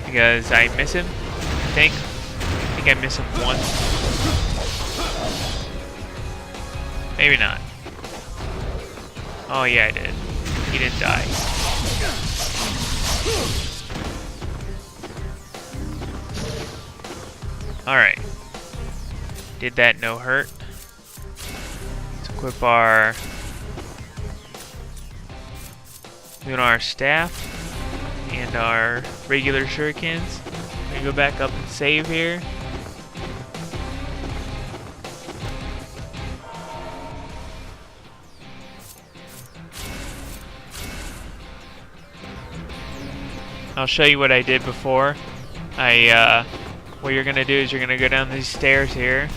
because I miss him. I think I miss him once. Maybe not. Oh yeah, I did. He didn't die. Alright. Did that no hurt. Let's equip our staff and our regular shurikens. We're gonna go back up and save here. I'll show you what I did before. What you're gonna do is you're gonna go down these stairs here.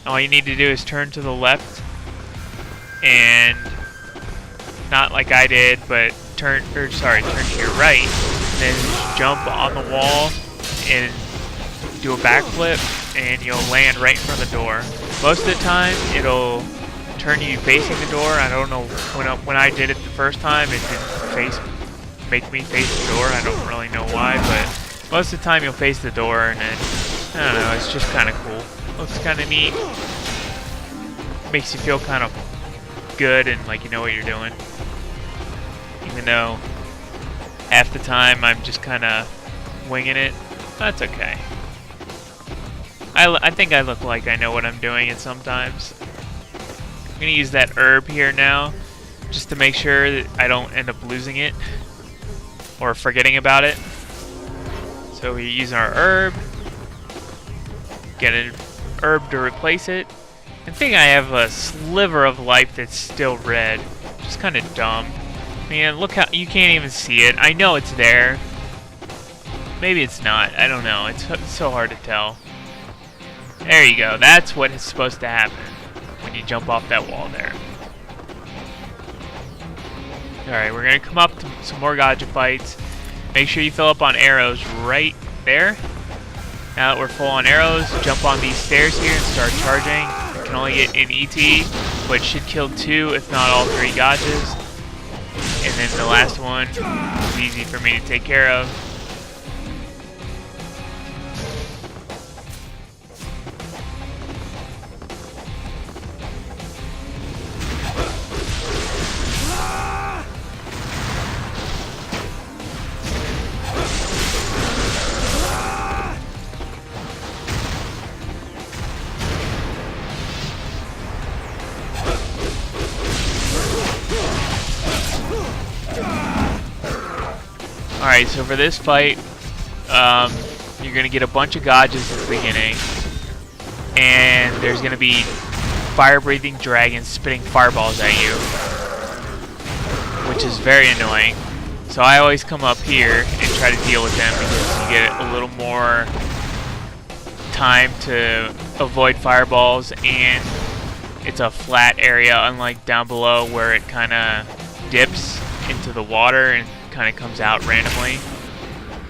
All you need to do is turn to the left, and not like I did, but turn to your right, then jump on the wall and do a backflip, and you'll land right in front of the door. Most of the time, it'll turn you facing the door. I don't know, when I did it the first time, it didn't make me face the door. I don't really know why, but most of the time you'll face the door, and then, I don't know, it's just kind of cool. Looks kind of neat. Makes you feel kind of good and like you know what you're doing. Even though half the time I'm just kind of winging it. That's okay. I think I look like I know what I'm doing, and sometimes I'm going to use that herb here now just to make sure that I don't end up losing it or forgetting about it. So we're using our herb. Get an herb to replace it. I think I have a sliver of life that's still red. Just kind of dumb. Man, look how you can't even see it. I know it's there. Maybe it's not. I don't know. It's so hard to tell. There you go. That's what is supposed to happen when you jump off that wall there. Alright, we're going to come up to some more gotcha fights. Make sure you fill up on arrows right there. Now that we're full on arrows, jump on these stairs here and start charging. You can only get an ET, but should kill 2, if not all 3 gotchas. And then the last one is easy for me to take care of. Alright, so for this fight, you're going to get a bunch of gotchas at the beginning, and there's going to be fire-breathing dragons spitting fireballs at you, which is very annoying. So I always come up here and try to deal with them because you get a little more time to avoid fireballs, and it's a flat area, unlike down below where it kind of dips into the water and kind of comes out randomly.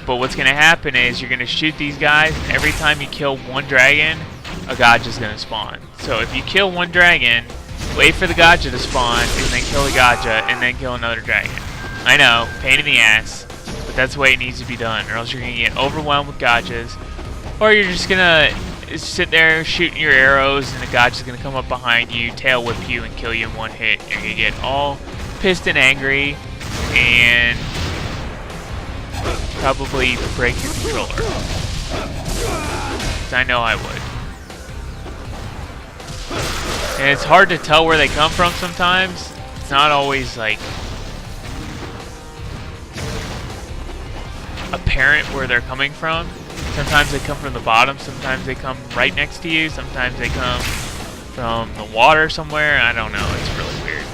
But what's going to happen is you're going to shoot these guys, and every time you kill one dragon, a gotcha is going to spawn. So if you kill one dragon, wait for the gotcha to spawn, and then kill the gotcha, and then kill another dragon. I know, pain in the ass, but that's the way it needs to be done, or else you're going to get overwhelmed with gotchas, or you're just going to sit there shooting your arrows, and the gotcha's going to come up behind you, tail whip you, and kill you in one hit. You're going to get all pissed and angry, and probably break your controller. 'Cause I know I would. And it's hard to tell where they come from sometimes. It's not always like apparent where they're coming from. Sometimes they come from the bottom, sometimes they come right next to you, sometimes they come from the water somewhere. I don't know, it's really weird.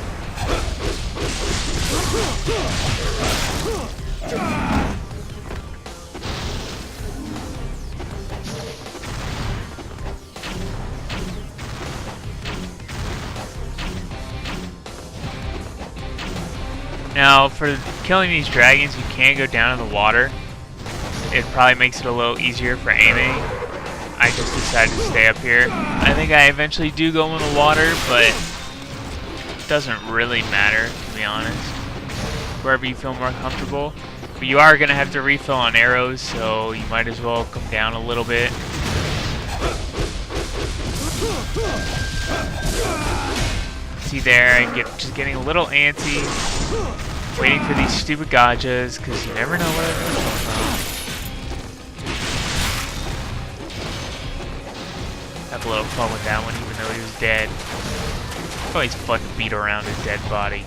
Now, for killing these dragons, you can go down in the water. It probably makes it a little easier for aiming. I just decided to stay up here. I think I eventually do go in the water, but it doesn't really matter, to be honest. Wherever you feel more comfortable. But you are going to have to refill on arrows, so you might as well come down a little bit. See there, I'm just getting a little antsy, waiting for these stupid gotchas, because you never know where they're going to come from. Have a little fun with that one, even though he was dead. Always fun to beat around his dead body.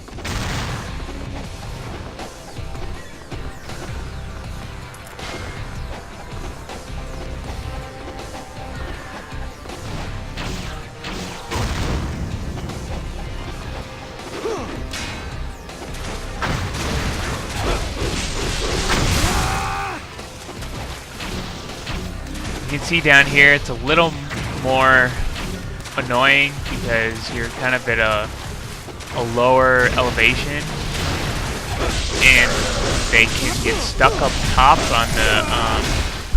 You can see down here it's a little more annoying because you're kind of at a lower elevation and they can get stuck up top on the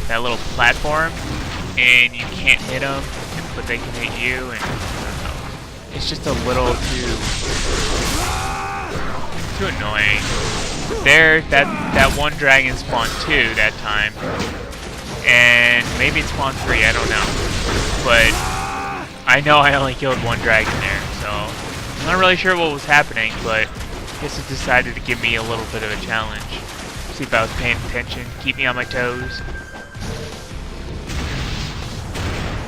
that little platform and you can't hit them, but they can hit you, and I don't know. It's just a little too annoying. There, that one dragon spawned 2 that time. And maybe it spawned 3, I don't know. But I know I only killed 1 dragon there, so I'm not really sure what was happening, but I guess it decided to give me a little bit of a challenge. See if I was paying attention, keep me on my toes.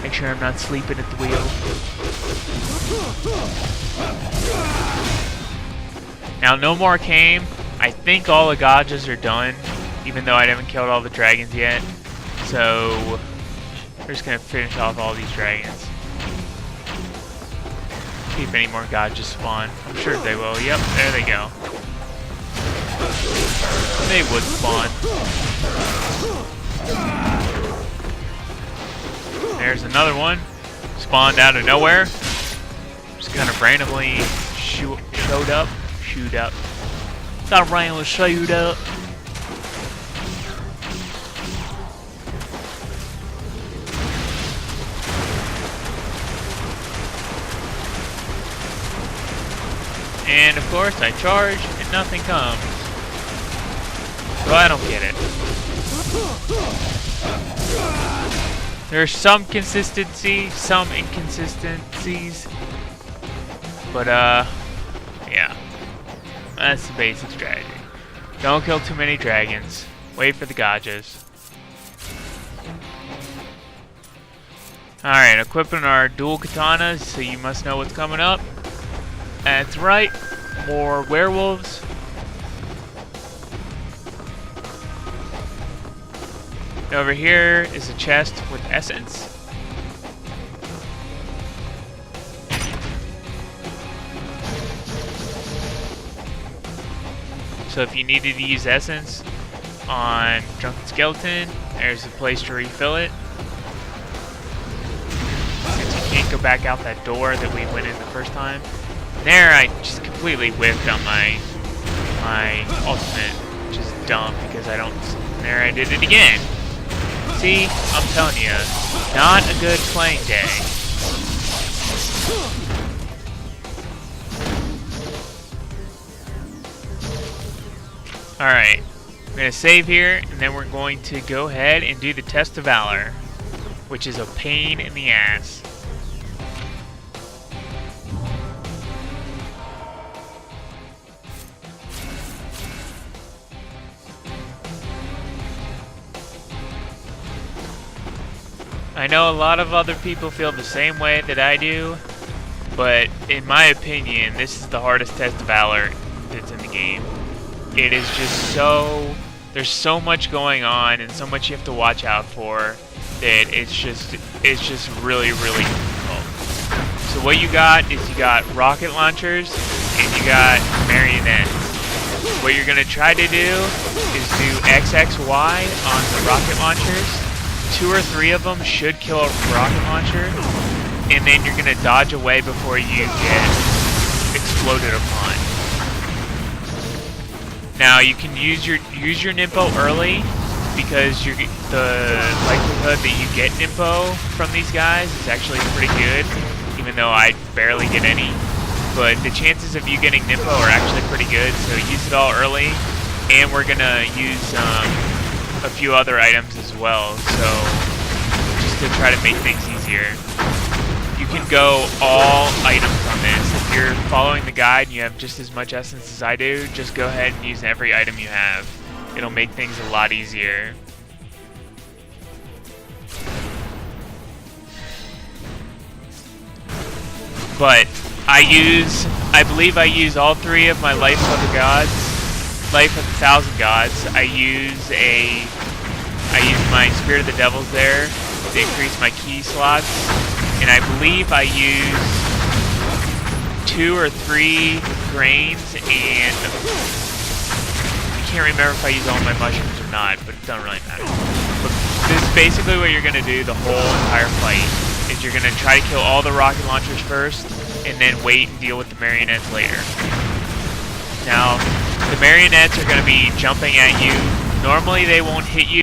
Make sure I'm not sleeping at the wheel. Now, no more came. I think all the gotchas are done, even though I haven't killed all the dragons yet. So, we're just going to finish off all these dragons. See if any more gotchas spawn. I'm sure they will. Yep, there they go. They would spawn. There's another one. Spawned out of nowhere. Just kind of randomly showed up. That randomly showed up. And of course I charge and nothing comes. So I don't get it. There's some consistency, some inconsistencies. But yeah. That's the basic strategy. Don't kill too many dragons. Wait for the gotchas. Alright, equipping our dual katanas, so you must know what's coming up. That's right, more werewolves. Over here is a chest with essence. So if you needed to use essence on Drunken Skeleton, there's a place to refill it. Since you can't go back out that door that we went in the first time. There, I just completely whiffed on my ultimate, which is dumb because I don't. There, I did it again. See, I'm telling you, not a good playing day. All right, we're gonna save here, and then we're going to go ahead and do the Test of Valor, which is a pain in the ass. I know a lot of other people feel the same way that I do, but in my opinion, this is the hardest Test of Valor that's in the game. It is just so... there's so much going on and so much you have to watch out for that it's just really, really difficult. So what you got is you got rocket launchers and you got marionettes. What you're going to try to do is do XXY on the rocket launchers. 2 or 3 of them should kill a rocket launcher, and then you're gonna dodge away before you get exploded upon. Now you can use your Nimpo early because the likelihood that you get Nimpo from these guys is actually pretty good, even though I barely get any. But the chances of you getting Nimpo are actually pretty good, so use it all early. and we're gonna use a few other items as well, so just to try to make things easier. You can go all items on this. If you're following the guide and you have just as much essence as I do, just go ahead and use every item you have. It'll make things a lot easier. But I believe I use all 3 of my Life of the Gods, Life of the 1,000 Gods. I use my Spirit of the Devils there to increase my key slots, and I believe I use 2 or 3 grains, and I can't remember if I use all my mushrooms or not, but it doesn't really matter. But this is basically what you're gonna do the whole entire fight. Is you're gonna try to kill all the rocket launchers first, and then wait and deal with the marionettes later. Now, the marionettes are gonna be jumping at you. Normally they won't hit you